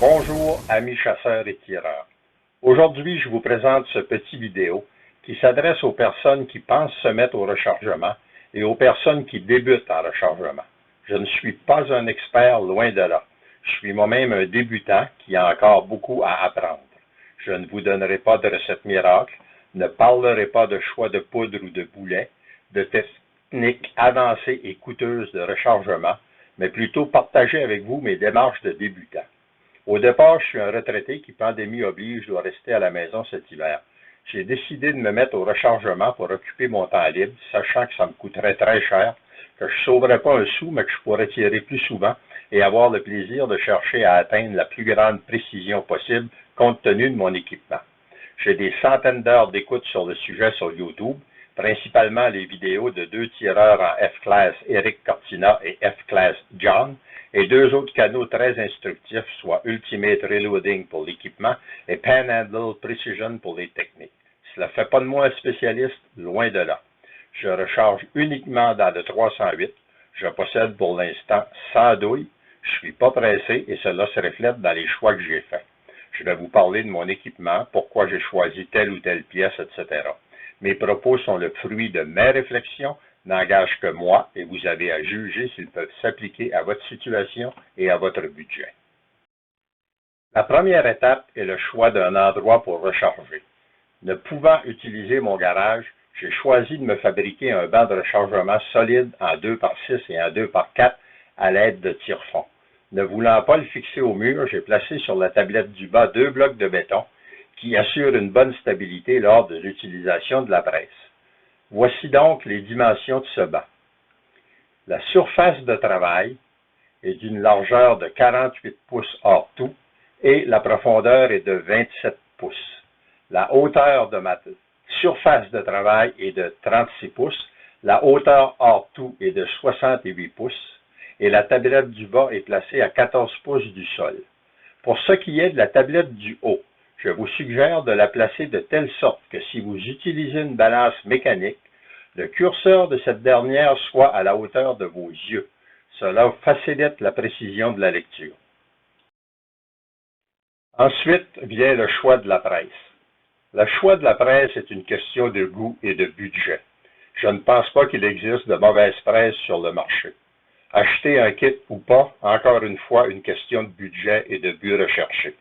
Bonjour, amis chasseurs et tireurs. Aujourd'hui, je vous présente ce petit vidéo qui s'adresse aux personnes qui pensent se mettre au rechargement et aux personnes qui débutent en rechargement. Je ne suis pas un expert, loin de là. Je suis moi-même un débutant qui a encore beaucoup à apprendre. Je ne vous donnerai pas de recette miracle, ne parlerai pas de choix de poudre ou de boulet, de techniques avancées et coûteuses de rechargement, mais plutôt partager avec vous mes démarches de débutant. Au départ, je suis un retraité qui, pandémie oblige, doit rester à la maison cet hiver. J'ai décidé de me mettre au rechargement pour occuper mon temps libre, sachant que ça me coûterait très cher, que je ne sauverais pas un sou, mais que je pourrais tirer plus souvent et avoir le plaisir de chercher à atteindre la plus grande précision possible compte tenu de mon équipement. J'ai des centaines d'heures d'écoute sur le sujet sur YouTube, principalement les vidéos de deux tireurs en F-Class Eric Cortina et F-Class John, et deux autres canaux très instructifs, soit Ultimate Reloading pour l'équipement et Panhandle Precision pour les techniques. Cela ne fait pas de moi un spécialiste, loin de là. Je recharge uniquement dans le 308. Je possède pour l'instant 100 douilles. Je ne suis pas pressé et cela se reflète dans les choix que j'ai faits. Je vais vous parler de mon équipement, pourquoi j'ai choisi telle ou telle pièce, etc. Mes propos sont le fruit de mes réflexions, n'engagent que moi et vous avez à juger s'ils peuvent s'appliquer à votre situation et à votre budget. La première étape est le choix d'un endroit pour recharger. Ne pouvant utiliser mon garage, j'ai choisi de me fabriquer un banc de rechargement solide en 2x6 et en 2x4 à l'aide de tire-fond. Ne voulant pas le fixer au mur, j'ai placé sur la tablette du bas deux blocs de béton qui assurent une bonne stabilité lors de l'utilisation de la presse. Voici donc les dimensions de ce banc. La surface de travail est d'une largeur de 48 pouces hors tout et la profondeur est de 27 pouces. La hauteur de ma surface de travail est de 36 pouces, la hauteur hors tout est de 68 pouces et la tablette du bas est placée à 14 pouces du sol. Pour ce qui est de la tablette du haut, je vous suggère de la placer de telle sorte que si vous utilisez une balance mécanique, le curseur de cette dernière soit à la hauteur de vos yeux. Cela facilite la précision de la lecture. Ensuite vient le choix de la presse. Le choix de la presse est une question de goût et de budget. Je ne pense pas qu'il existe de mauvaise presse sur le marché. Acheter un kit ou pas, encore une fois, une question de budget et de but recherché.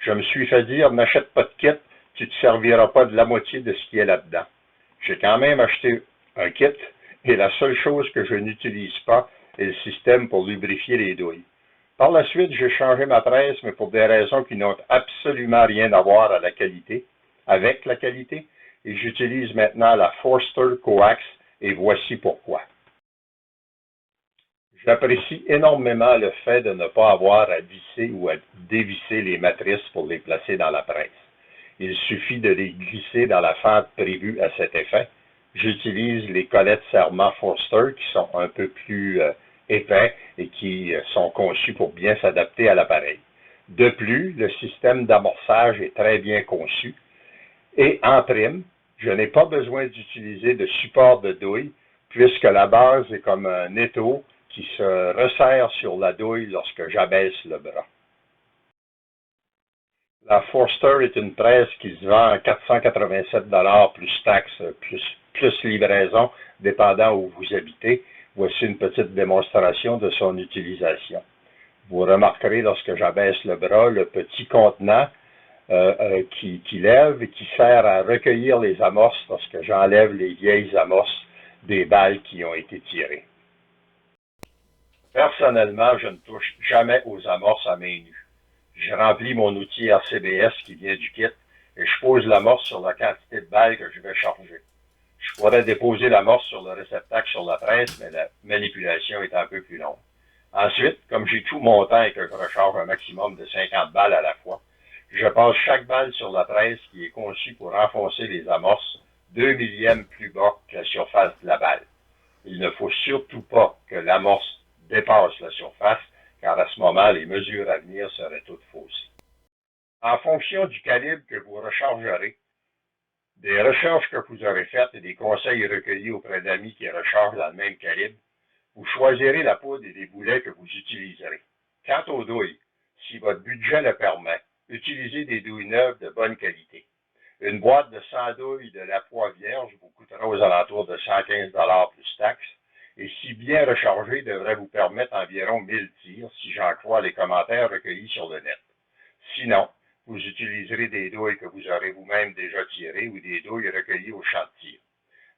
Je me suis fait dire, n'achète pas de kit, tu ne te serviras pas de la moitié de ce qui est là-dedans. J'ai quand même acheté un kit et la seule chose que je n'utilise pas est le système pour lubrifier les douilles. Par la suite, j'ai changé ma presse, mais pour des raisons qui n'ont absolument rien à voir avec la qualité, et j'utilise maintenant la Forster Coax, et voici pourquoi. J'apprécie énormément le fait de ne pas avoir à visser ou à dévisser les matrices pour les placer dans la presse. Il suffit de les glisser dans la fente prévue à cet effet. J'utilise les collets de serrement Forster qui sont un peu plus épais et qui sont conçus pour bien s'adapter à l'appareil. De plus, le système d'amorçage est très bien conçu et en prime, je n'ai pas besoin d'utiliser de support de douille puisque la base est comme un étau qui se resserre sur la douille lorsque j'abaisse le bras. La Forster est une presse qui se vend à 487 $ plus taxes, plus livraison, dépendant où vous habitez. Voici une petite démonstration de son utilisation. Vous remarquerez lorsque j'abaisse le bras, le petit contenant qui lève et qui sert à recueillir les amorces lorsque j'enlève les vieilles amorces des balles qui ont été tirées. Personnellement, je ne touche jamais aux amorces à main nue. Je remplis mon outil RCBS qui vient du kit et je pose l'amorce sur la quantité de balles que je vais charger. Je pourrais déposer l'amorce sur le réceptacle sur la presse, mais la manipulation est un peu plus longue. Ensuite, comme j'ai tout mon temps et que je recharge un maximum de 50 balles à la fois, je passe chaque balle sur la presse qui est conçue pour enfoncer les amorces 2 millièmes plus bas que la surface de la balle. Il ne faut surtout pas que l'amorce dépasse la surface, car à ce moment, les mesures à venir seraient toutes faussées. En fonction du calibre que vous rechargerez, Des recherches que vous aurez faites et des conseils recueillis auprès d'amis qui rechargent dans le même calibre, vous choisirez la poudre et les boulets que vous utiliserez. Quant aux douilles, si votre budget le permet, utilisez des douilles neuves de bonne qualité. Une boîte de 100 douilles de la poix vierge vous coûtera aux alentours de 115 $ plus taxes, et si bien rechargée devrait vous permettre environ 1000 tirs, si j'en crois les commentaires recueillis sur le net. Sinon, vous utiliserez des douilles que vous aurez vous-même déjà tirées ou des douilles recueillies au champ de tir.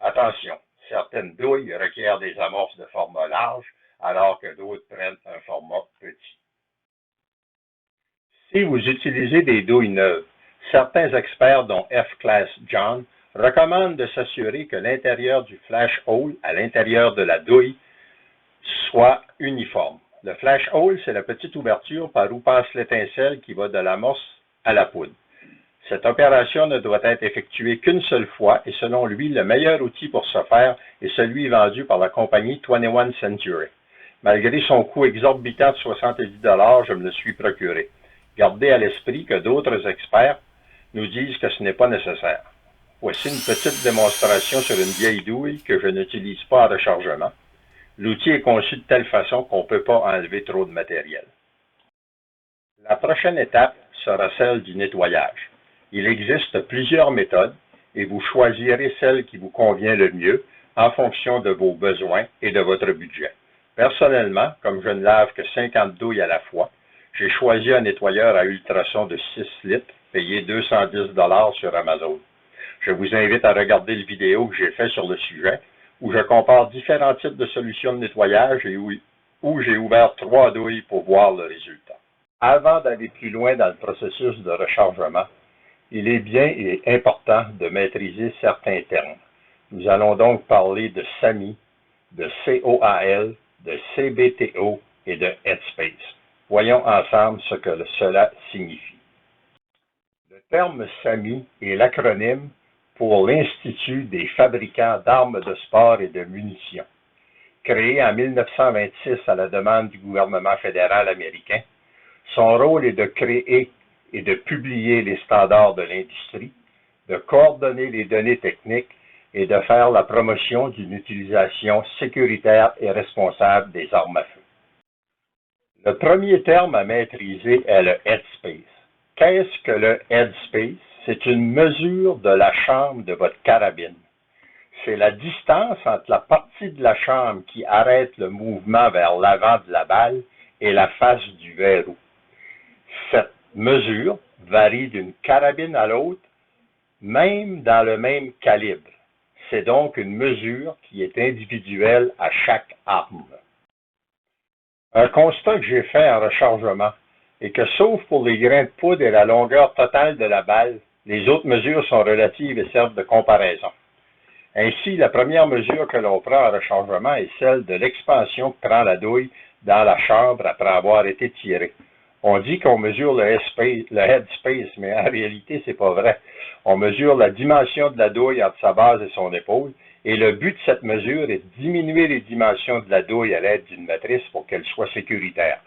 Attention, certaines douilles requièrent des amorces de format large, alors que d'autres prennent un format petit. Si vous utilisez des douilles neuves, certains experts, dont F-Class John, recommandent de s'assurer que l'intérieur du flash hole, à l'intérieur de la douille, soit uniforme. Le flash hole, c'est la petite ouverture par où passe l'étincelle qui va de l'amorce à la poudre. Cette opération ne doit être effectuée qu'une seule fois et selon lui, le meilleur outil pour ce faire est celui vendu par la compagnie 21 Century. Malgré son coût exorbitant de 70 $, je me le suis procuré. Gardez à l'esprit que d'autres experts nous disent que ce n'est pas nécessaire. Voici une petite démonstration sur une vieille douille que je n'utilise pas en rechargement. L'outil est conçu de telle façon qu'on ne peut pas enlever trop de matériel. La prochaine étape sera celle du nettoyage. Il existe plusieurs méthodes et vous choisirez celle qui vous convient le mieux en fonction de vos besoins et de votre budget. Personnellement, comme je ne lave que 50 douilles à la fois, j'ai choisi un nettoyeur à ultrasons de 6 litres, payé 210 $ sur Amazon. Je vous invite à regarder la vidéo que j'ai faite sur le sujet, où je compare différents types de solutions de nettoyage et où j'ai ouvert 3 douilles pour voir le résultat. Avant d'aller plus loin dans le processus de rechargement, il est bien et important de maîtriser certains termes. Nous allons donc parler de SAMI, de COAL, de CBTO et de Headspace. Voyons ensemble ce que cela signifie. Le terme SAMI est l'acronyme pour l'Institut des fabricants d'armes de sport et de munitions. Créé en 1926 à la demande du gouvernement fédéral américain, son rôle est de créer et de publier les standards de l'industrie, de coordonner les données techniques et de faire la promotion d'une utilisation sécuritaire et responsable des armes à feu. Le premier terme à maîtriser est le Headspace. Qu'est-ce que le Headspace? C'est une mesure de la chambre de votre carabine. C'est la distance entre la partie de la chambre qui arrête le mouvement vers l'avant de la balle et la face du verrou. Cette mesure varie d'une carabine à l'autre, même dans le même calibre. C'est donc une mesure qui est individuelle à chaque arme. Un constat que j'ai fait en rechargement est que sauf pour les grains de poudre et la longueur totale de la balle, les autres mesures sont relatives et servent de comparaison. Ainsi, la première mesure que l'on prend en rechargement est celle de l'expansion que prend la douille dans la chambre après avoir été tirée. On dit qu'on mesure le headspace, mais en réalité, c'est pas vrai. On mesure la dimension de la douille entre sa base et son épaule, et le but de cette mesure est de diminuer les dimensions de la douille à l'aide d'une matrice pour qu'elle soit sécuritaire.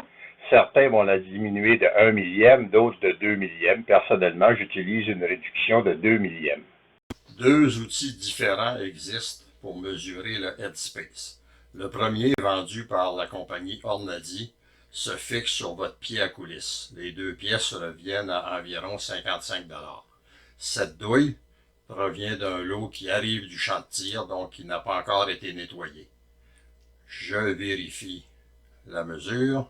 Certains vont la diminuer de 1 millième, d'autres de 2 millièmes. Personnellement, j'utilise une réduction de 2 millièmes. Deux outils différents existent pour mesurer le headspace. Le premier, vendu par la compagnie Ornadi, se fixe sur votre pied à coulisse. Les deux pièces reviennent à environ 55 $. Cette douille provient d'un lot qui arrive du champ de tir, donc qui n'a pas encore été nettoyé. Je vérifie la mesure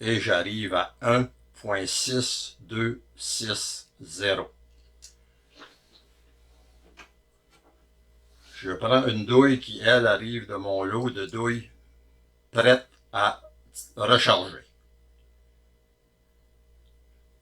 et j'arrive à 1.6260. Je prends une douille qui, elle, arrive de mon lot de douilles prêtes à recharger.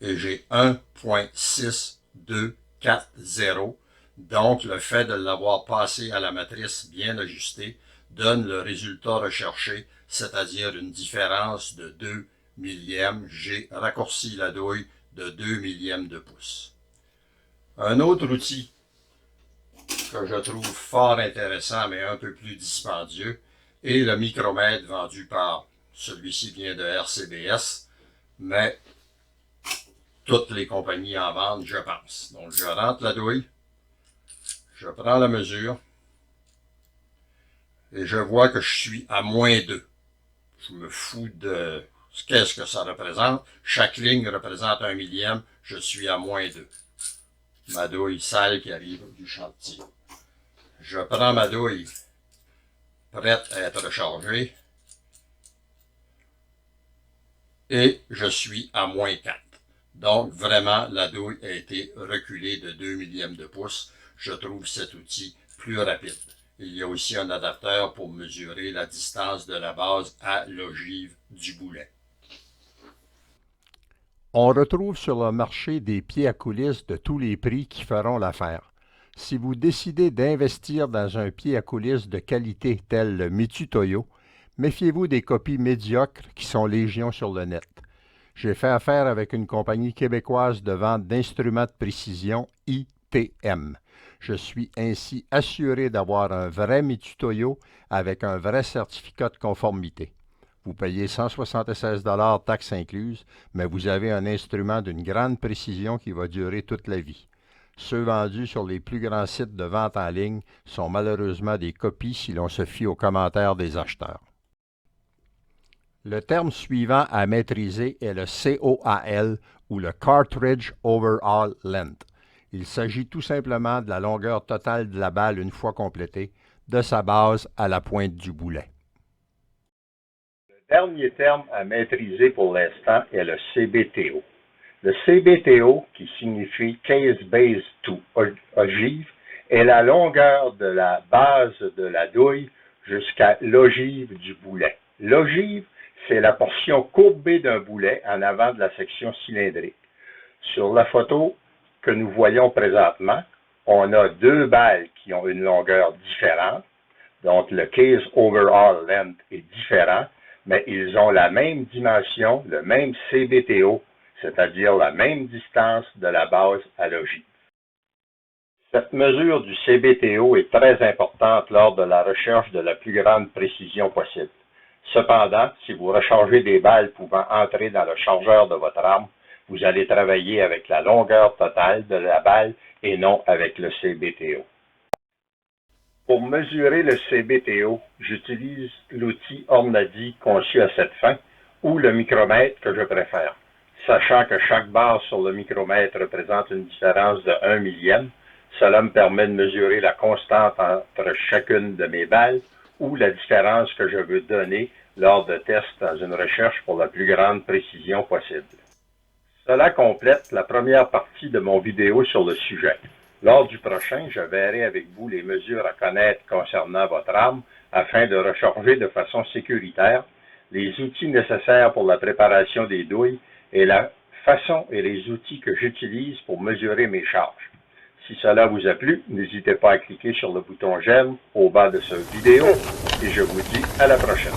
Et j'ai 1.6240. Donc, le fait de l'avoir passé à la matrice bien ajustée donne le résultat recherché, c'est-à-dire une différence de 2 millièmes. J'ai raccourci la douille de 2 millièmes de pouce. Un autre outil que je trouve fort intéressant, mais un peu plus dispendieux, est le micromètre vendu par, celui-ci vient de RCBS, mais toutes les compagnies en vendent, je pense. Donc, je rentre la douille Je prends la mesure et je vois que je suis à -2. Je me fous de qu'est-ce que ça représente. Chaque ligne représente 1 millième. Je suis à -2. Ma douille sale qui arrive du chantier. Je prends ma douille prête à être rechargée et je suis à -4. Donc, vraiment, la douille a été reculée de 2 millièmes de pouce. Je trouve cet outil plus rapide. Il y a aussi un adapteur pour mesurer la distance de la base à l'ogive du boulet. On retrouve sur le marché des pieds à coulisses de tous les prix qui feront l'affaire. Si vous décidez d'investir dans un pied à coulisses de qualité tel le Mitutoyo, méfiez-vous des copies médiocres qui sont légion sur le net. J'ai fait affaire avec une compagnie québécoise de vente d'instruments de précision ITM. Je suis ainsi assuré d'avoir un vrai Mitutoyo avec un vrai certificat de conformité. Vous payez 176 $ taxes incluses, mais vous avez un instrument d'une grande précision qui va durer toute la vie. Ceux vendus sur les plus grands sites de vente en ligne sont malheureusement des copies si l'on se fie aux commentaires des acheteurs. Le terme suivant à maîtriser est le COAL ou le Cartridge Overall Length. Il s'agit tout simplement de la longueur totale de la balle une fois complétée, de sa base à la pointe du boulet. Le dernier terme à maîtriser pour l'instant est le CBTO. Le CBTO, qui signifie Case Base to Ogive, est la longueur de la base de la douille jusqu'à l'ogive du boulet. L'ogive, c'est la portion courbée d'un boulet en avant de la section cylindrique. Sur la photo que nous voyons présentement, on a deux balles qui ont une longueur différente, donc le Case Overall Length est différent, mais ils ont la même dimension, le même CBTO, c'est-à-dire la même distance de la base à l'ogive. Cette mesure du CBTO est très importante lors de la recherche de la plus grande précision possible. Cependant, si vous rechargez des balles pouvant entrer dans le chargeur de votre arme, vous allez travailler avec la longueur totale de la balle et non avec le CBTO. Pour mesurer le CBTO, j'utilise l'outil Ornadi conçu à cette fin ou le micromètre que je préfère. Sachant que chaque barre sur le micromètre représente une différence de 1 millième, cela me permet de mesurer la constante entre chacune de mes balles ou la différence que je veux donner lors de tests dans une recherche pour la plus grande précision possible. Cela complète la première partie de mon vidéo sur le sujet. Lors du prochain, je verrai avec vous les mesures à connaître concernant votre arme afin de recharger de façon sécuritaire, les outils nécessaires pour la préparation des douilles et la façon et les outils que j'utilise pour mesurer mes charges. Si cela vous a plu, n'hésitez pas à cliquer sur le bouton j'aime au bas de cette vidéo et je vous dis à la prochaine.